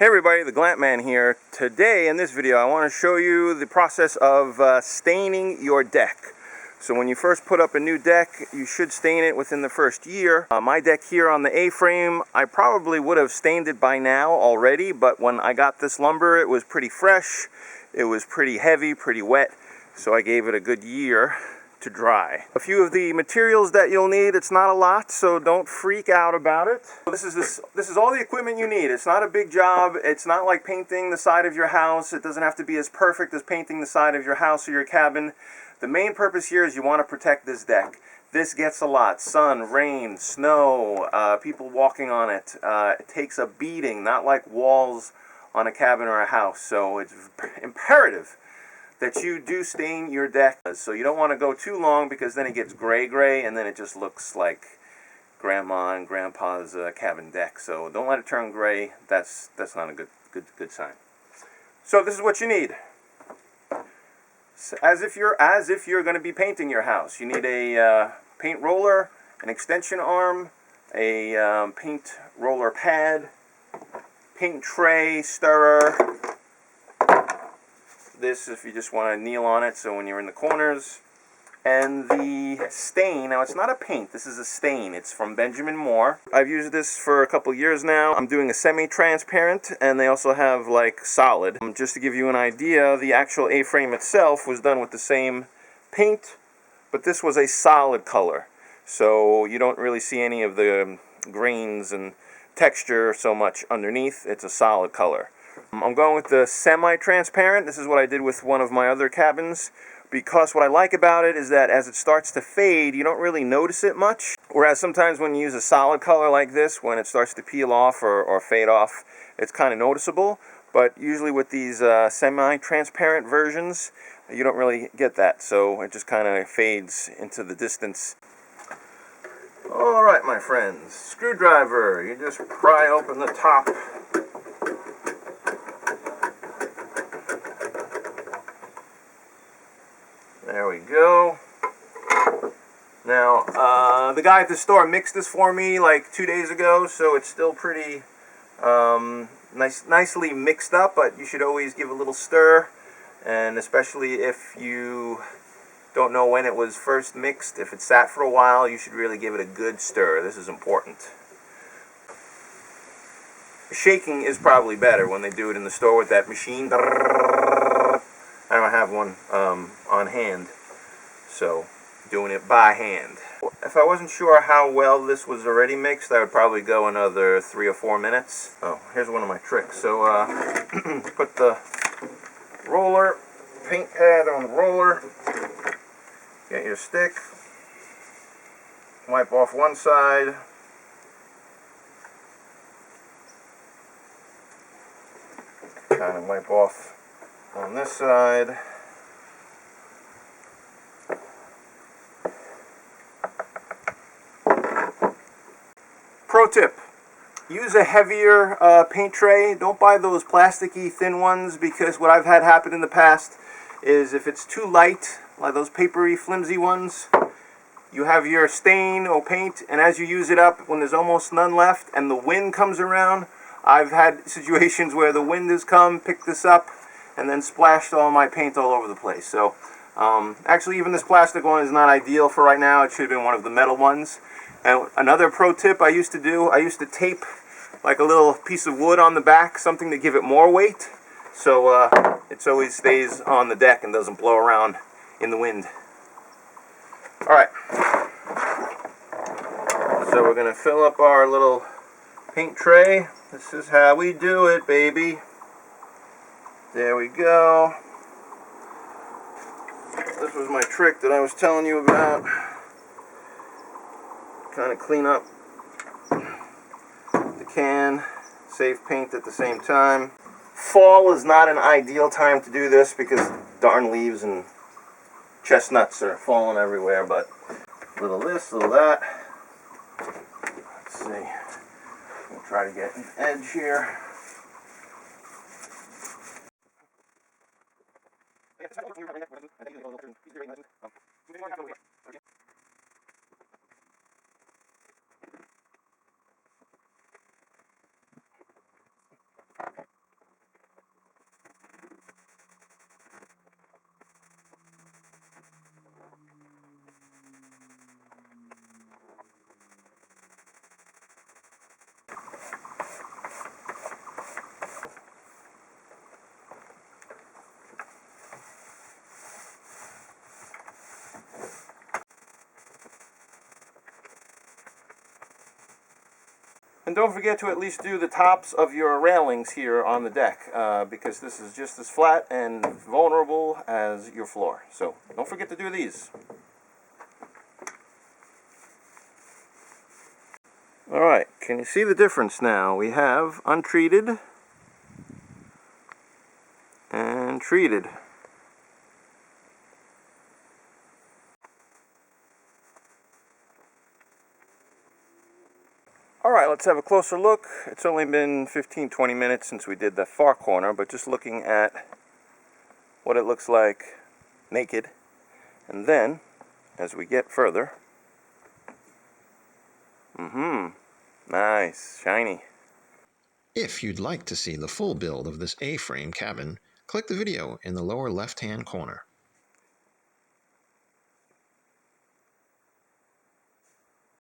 Hey everybody, the Glamp Man here. Today in this video I want to show you the process of staining your deck. So when you first put up a new deck, you should stain it within the first year. My deck here on the A-frame, I probably would have stained it by now already, but when I got this lumber it was pretty fresh, it was pretty heavy, pretty wet, so I gave it a good year to dry. A few of the materials that you'll need, it's not a lot, so don't freak out about it. This is all the equipment you need. It's not a big job. It's not like painting the side of your house. It doesn't have to be as perfect as painting the side of your house or your cabin. The main purpose here is you want to protect this deck. This gets a lot. Sun, rain, snow, people walking on it. It takes a beating, not like walls on a cabin or a house. So it's imperative that you do stain your deck. So you don't want to go too long because then it gets gray and then it just looks like grandma and grandpa's cabin deck. So don't let it turn gray. That's not a good sign. So this is what you need. So as if you're going to be painting your house, you need a paint roller, an extension arm, a paint roller pad, paint tray, stirrer. This if you just want to kneel on it so when you're in the corners. And the stain, now it's not a paint, this is a stain. It's from Benjamin Moore. I've used this for a couple years now. I'm doing a semi-transparent and they also have like solid. Just to give you an idea, the actual A-frame itself was done with the same paint, but this was a solid color. So you don't really see any of the grains and texture so much underneath. It's a solid color. I'm going with the semi-transparent. This is what I did with one of my other cabins, because what I like about it is that as it starts to fade, you don't really notice it much. Whereas sometimes when you use a solid color like this, when it starts to peel off or fade off, it's kind of noticeable. But usually with these semi-transparent versions, you don't really get that. So it just kind of fades into the distance. Alright, my friends, screwdriver. You just pry open the top. There we go. Now, the guy at the store mixed this for me like 2 days ago, so it's still pretty nicely mixed up, but you should always give a little stir, and especially if you don't know when it was first mixed, if it sat for a while, you should really give it a good stir. This is important. Shaking is probably better when they do it in the store with that machine. I don't have one on hand, so doing it by hand. If I wasn't sure how well this was already mixed, I would probably go another 3 or 4 minutes. Oh, here's one of my tricks. So put the roller, paint pad on the roller, get your stick, wipe off one side, kind of wipe off on this side. Pro tip, use a heavier paint tray. Don't buy those plasticky thin ones, because what I've had happen in the past is if it's too light, like those papery flimsy ones, you have your stain or paint, and as you use it up, when there's almost none left and the wind comes around, I've had situations where the wind has come, picked this up, and then splashed all my paint all over the place. So actually even this plastic one is not ideal for right now. It should have been one of the metal ones. And another pro tip I used to tape like a little piece of wood on the back, something to give it more weight, so it always stays on the deck and doesn't blow around in the wind. Alright, so we're going to fill up our little paint tray. This is how we do it, baby. There we go. This was my trick that I was telling you about. Kind of clean up the can, save paint at the same time. Fall is not an ideal time to do this because darn leaves and chestnuts are falling everywhere, but a little this, a little that. Let's see. We'll try to get an edge here. And don't forget to at least do the tops of your railings here on the deck, because this is just as flat and vulnerable as your floor. So don't forget to do these. Alright, can you see the difference now? We have untreated and treated. Alright, let's have a closer look. It's only been 15-20 minutes since we did the far corner, but just looking at what it looks like naked. And then, as we get further, nice, shiny. If you'd like to see the full build of this A-frame cabin, click the video in the lower left-hand corner.